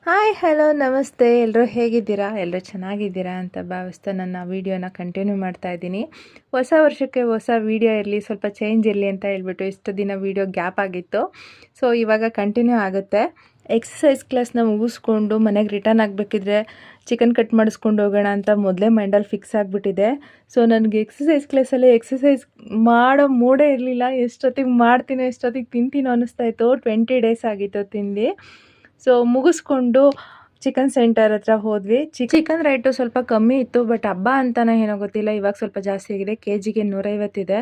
Hi hello ನಮಸ್ತೆ, ಎಲ್ಲರೂ ಹೇಗಿದ್ದೀರಾ? ಎಲ್ಲರೂ ಚೆನ್ನಾಗಿದ್ದೀರಾ ಅಂತ ಭಾವಿಸ್ತಾ ನನ್ನ ವೀಡಿಯೋನ ಕಂಟಿನ್ಯೂ ಮಾಡ್ತಾ ಇದ್ದೀನಿ. ಹೊಸ ವರ್ಷಕ್ಕೆ ಹೊಸ ವೀಡಿಯೋ ಇರಲಿ, ಸ್ವಲ್ಪ ಚೇಂಜ್ ಇರಲಿ ಅಂತ ಹೇಳ್ಬಿಟ್ಟು ಇಷ್ಟು ದಿನ ವೀಡಿಯೋ ಗ್ಯಾಪ್ ಆಗಿತ್ತು. ಸೊ ಇವಾಗ ಕಂಟಿನ್ಯೂ ಆಗುತ್ತೆ. ಎಕ್ಸಸೈಸ್ ಕ್ಲಾಸ್ನ ಮುಗಿಸ್ಕೊಂಡು ಮನೆಗೆ ರಿಟರ್ನ್ ಆಗಬೇಕಿದ್ರೆ ಚಿಕನ್ ಕಟ್ ಮಾಡಿಸ್ಕೊಂಡು ಹೋಗೋಣ ಅಂತ ಮೊದಲೇ ಮೈಂಡಲ್ಲಿ ಫಿಕ್ಸ್ ಆಗಿಬಿಟ್ಟಿದೆ. ಸೊ ನನಗೆ ಎಕ್ಸಸೈಸ್ ಕ್ಲಾಸಲ್ಲಿ ಎಕ್ಸಸೈಸ್ ಮಾಡೋ ಮೂಡೇ ಇರಲಿಲ್ಲ. ಎಷ್ಟೊತ್ತಿಗೆ ಮಾಡ್ತೀನೋ ಎಷ್ಟೊತ್ತಿಗೆ ತಿಂತೀನೋ ಅನ್ನಿಸ್ತಾ ಇತ್ತು. 20 ಡೇಸ್ ಆಗಿತ್ತು ತಿಂದು. ಸೊ ಮುಗಿಸ್ಕೊಂಡು ಚಿಕನ್ ಸೆಂಟರ್ ಹತ್ರ ಹೋದ್ವಿ. ಚಿಕನ್ ರೇಟು ಸ್ವಲ್ಪ ಕಮ್ಮಿ ಇತ್ತು, ಬಟ್ ಹಬ್ಬ ಅಂತಲೇ ಏನೋ ಗೊತ್ತಿಲ್ಲ, ಇವಾಗ ಸ್ವಲ್ಪ ಜಾಸ್ತಿ ಆಗಿದೆ. ಕೆಜಿಗೆ 150 ಇದೆ.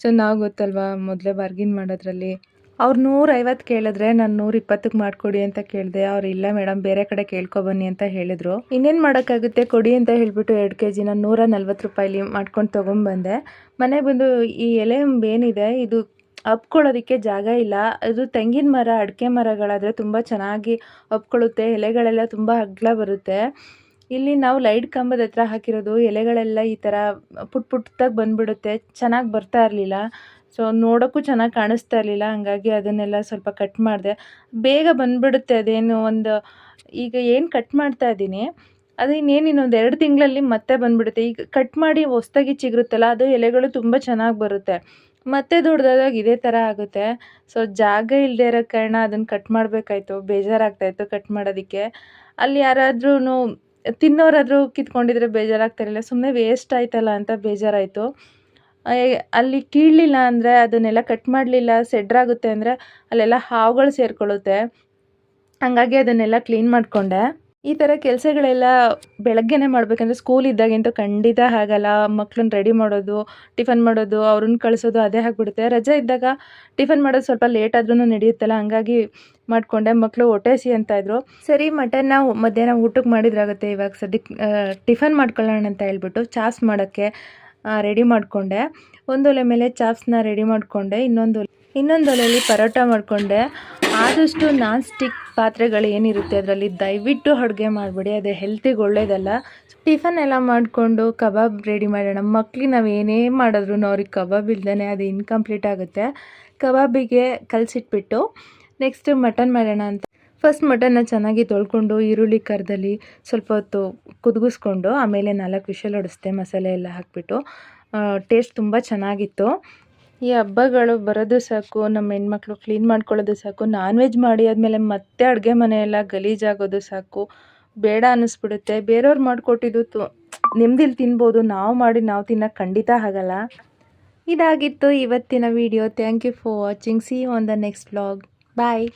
ಸೊ ನಾವು ಗೊತ್ತಲ್ವಾ ಮೊದಲೇ ಬಾರ್ಗಿನ್ ಮಾಡೋದ್ರಲ್ಲಿ. ಅವ್ರು 150 ಕೇಳಿದ್ರೆ ನಾನು 120ಕ್ಕೆ ಮಾಡಿಕೊಡಿ ಅಂತ ಕೇಳಿದೆ. ಅವ್ರು ಇಲ್ಲ ಮೇಡಮ್ ಬೇರೆ ಕಡೆ ಕೇಳ್ಕೊಬನ್ನಿ ಅಂತ ಹೇಳಿದ್ರು. ಇನ್ನೇನು ಮಾಡೋಕ್ಕಾಗುತ್ತೆ, ಕೊಡಿ ಅಂತ ಹೇಳಿಬಿಟ್ಟು 2 kg 140 ರೂಪಾಯಿಲಿ ಮಾಡ್ಕೊಂಡು ತೊಗೊಂಬಂದೆ. ಮನೆಗೆ ಬಂದು ಈ ಎಲೆ ಏನಿದೆ ಇದು ಹಬ್ಕೊಳ್ಳೋದಕ್ಕೆ ಜಾಗ ಇಲ್ಲ. ಅದು ತೆಂಗಿನ ಮರ, ಅಡಿಕೆ ಮರಗಳಾದರೆ ತುಂಬ ಚೆನ್ನಾಗಿ ಹಬ್ಕೊಳ್ಳುತ್ತೆ. ಎಲೆಗಳೆಲ್ಲ ತುಂಬ ಅಗಲ ಬರುತ್ತೆ. ಇಲ್ಲಿ ನಾವು ಲೈಟ್ ಕಂಬದ ಹತ್ರ ಹಾಕಿರೋದು, ಎಲೆಗಳೆಲ್ಲ ಈ ಥರ ಪುಟ್ಟದಾಗಿ ಬಂದುಬಿಡುತ್ತೆ. ಚೆನ್ನಾಗಿ ಬರ್ತಾ ಇರಲಿಲ್ಲ. ಸೊ ನೋಡೋಕ್ಕೂ ಚೆನ್ನಾಗಿ ಕಾಣಿಸ್ತಾ ಇರಲಿಲ್ಲ. ಹಂಗಾಗಿ ಅದನ್ನೆಲ್ಲ ಸ್ವಲ್ಪ ಕಟ್ ಮಾಡಿದೆ. ಬೇಗ ಬಂದುಬಿಡುತ್ತೆ. ಅದೇನು ಈಗ ಏನು ಕಟ್ ಮಾಡ್ತಾ ಇದ್ದೀನಿ ಅದು ಇನ್ನೊಂದು 2 ತಿಂಗಳಲ್ಲಿ ಮತ್ತೆ ಬಂದುಬಿಡುತ್ತೆ. ಈಗ ಕಟ್ ಮಾಡಿ ಹೊಸ್ದಾಗಿ ಚಿಗುರುತ್ತಲ್ಲ, ಅದು ಎಲೆಗಳು ತುಂಬ ಚೆನ್ನಾಗಿ ಬರುತ್ತೆ. ಮತ್ತೆ ದೊಡ್ಡದಾದಾಗ ಇದೇ ಥರ ಆಗುತ್ತೆ. ಸೊ ಜಾಗ ಇಲ್ಲದೆ ಇರೋ ಕಾರಣ ಅದನ್ನು ಕಟ್ ಮಾಡಬೇಕಾಯ್ತು. ಬೇಜಾರಾಗ್ತಾಯಿತ್ತು ಕಟ್ ಮಾಡೋದಕ್ಕೆ. ಅಲ್ಲಿ ಯಾರಾದ್ರೂ ತಿನ್ನೋರಾದರೂ ಕಿತ್ಕೊಂಡಿದ್ರೆ ಬೇಜಾರಾಗ್ತಿರಲಿಲ್ಲ, ಸುಮ್ಮನೆ ವೇಸ್ಟ್ ಆಯ್ತಲ್ಲ ಅಂತ ಬೇಜಾರಾಯಿತು. ಅಲ್ಲಿ ಕೀಳಲಿಲ್ಲ ಅಂದರೆ, ಅದನ್ನೆಲ್ಲ ಕಟ್ ಮಾಡಲಿಲ್ಲ, ಸೆಡ್ರಾಗುತ್ತೆ ಅಂದರೆ ಅಲ್ಲೆಲ್ಲ ಹಾವುಗಳು ಸೇರಿಕೊಳ್ಳುತ್ತೆ. ಹಾಗಾಗಿ ಅದನ್ನೆಲ್ಲ ಕ್ಲೀನ್ ಮಾಡಿಕೊಂಡೆ. ಈ ಥರ ಕೆಲಸಗಳೆಲ್ಲ ಬೆಳಗ್ಗೆನೇ ಮಾಡಬೇಕಂದ್ರೆ ಸ್ಕೂಲ್ ಇದ್ದಾಗಂತೂ ಖಂಡಿತ ಆಗಲ್ಲ. ಮಕ್ಳನ್ನ ರೆಡಿ ಮಾಡೋದು, ಟಿಫನ್ ಮಾಡೋದು, ಅವ್ರನ್ನ ಕಳಿಸೋದು ಅದೇ ಆಗಿಬಿಡುತ್ತೆ. ರಜೆ ಇದ್ದಾಗ ಟಿಫನ್ ಮಾಡೋದು ಸ್ವಲ್ಪ ಲೇಟ್ ಆದ್ರೂ ನಡೆಯುತ್ತಲ್ಲ, ಹಂಗಾಗಿ ಮಾಡಿಕೊಂಡೆ. ಮಕ್ಕಳು ಹೊಟ್ಟೆ ಹಸಿ ಅಂತಾಯಿದ್ರು. ಸರಿ ಮಟನ್ನ ಮಧ್ಯಾಹ್ನ ಊಟಕ್ಕೆ ಮಾಡಿದ್ರಾಗುತ್ತೆ, ಇವಾಗ ಸದ್ಯಕ್ಕೆ ಟಿಫನ್ ಮಾಡ್ಕೊಳ್ಳೋಣ ಅಂತ ಹೇಳ್ಬಿಟ್ಟು ಚಾಪ್ಸ್ ಮಾಡೋಕ್ಕೆ ರೆಡಿ ಮಾಡಿಕೊಂಡೆ. ಒಂದು ಒಲೆ ಮೇಲೆ ಚಾಪ್ಸ್ನ ರೆಡಿ ಮಾಡಿಕೊಂಡೆ. ಇನ್ನೊಂದು ಒಲೆಯಲ್ಲಿ ಪರೋಟ ಮಾಡಿಕೊಂಡೆ. ಆದಷ್ಟು ನಾನ್ ಸ್ಟಿಕ್ ಪಾತ್ರೆಗಳು ಏನಿರುತ್ತೆ ಅದರಲ್ಲಿ ದಯವಿಟ್ಟು ಅಡುಗೆ ಮಾಡಿಬಿಡಿ, ಅದು ಹೆಲ್ತಿಗೆ ಒಳ್ಳೇದಲ್ಲ. ಟಿಫನ್ ಎಲ್ಲ ಮಾಡಿಕೊಂಡು ಕಬಾಬ್ ರೆಡಿ ಮಾಡೋಣ. ಮಕ್ಳಿಗೆ ನಾವು ಏನೇ ಮಾಡಿದ್ರು ಅವ್ರಿಗೆ ಕಬಾಬ್ ಇಲ್ದೇ ಅದು ಇನ್ಕಂಪ್ಲೀಟ್ ಆಗುತ್ತೆ. ಕಬಾಬಿಗೆ ಕಲಸಿಟ್ಬಿಟ್ಟು ನೆಕ್ಸ್ಟ್ ಮಟನ್ ಮಾಡೋಣ ಅಂತ ಫಸ್ಟ್ ಮಟನ್ನ ಚೆನ್ನಾಗಿ ತೊಳ್ಕೊಂಡು ಈರುಳ್ಳಿ ಕರ್ದಲ್ಲಿ ಸ್ವಲ್ಪ ಹೊತ್ತು ಕುದಿಸ್ಕೊಂಡು ಆಮೇಲೆ 4 ವಿಷಲ್ ಹೊಡಿಸ್ದೆ. ಮಸಾಲೆ ಎಲ್ಲ ಹಾಕಿಬಿಟ್ಟು ಟೇಸ್ಟ್ ತುಂಬ ಚೆನ್ನಾಗಿತ್ತು. ಈ ಹಬ್ಬಗಳು ಬರೋದು ಸಾಕು, ನಮ್ಮ ಹೆಣ್ಮಕ್ಳು ಕ್ಲೀನ್ ಮಾಡ್ಕೊಳ್ಳೋದು ಸಾಕು. ನಾನ್ ವೆಜ್ ಮಾಡಿ ಆದಮೇಲೆ ಮತ್ತೆ ಅಡುಗೆ ಮನೆಯೆಲ್ಲ ಗಲೀಜಾಗೋದು ಸಾಕು, ಬೇಡ ಅನ್ನಿಸ್ಬಿಡುತ್ತೆ. ಬೇರೆಯವ್ರು ಮಾಡಿಕೊಟ್ಟಿದ್ದು ನೆಮ್ಮದಿಲಿ ತಿನ್ಬೋದು, ನಾವು ಮಾಡಿ ನಾವು ತಿನ್ನೋಕ್ಕೆ ಖಂಡಿತ ಆಗಲ್ಲ. ಇದಾಗಿತ್ತು ಇವತ್ತಿನ video. Thank you for watching. See you on the next vlog. Bye.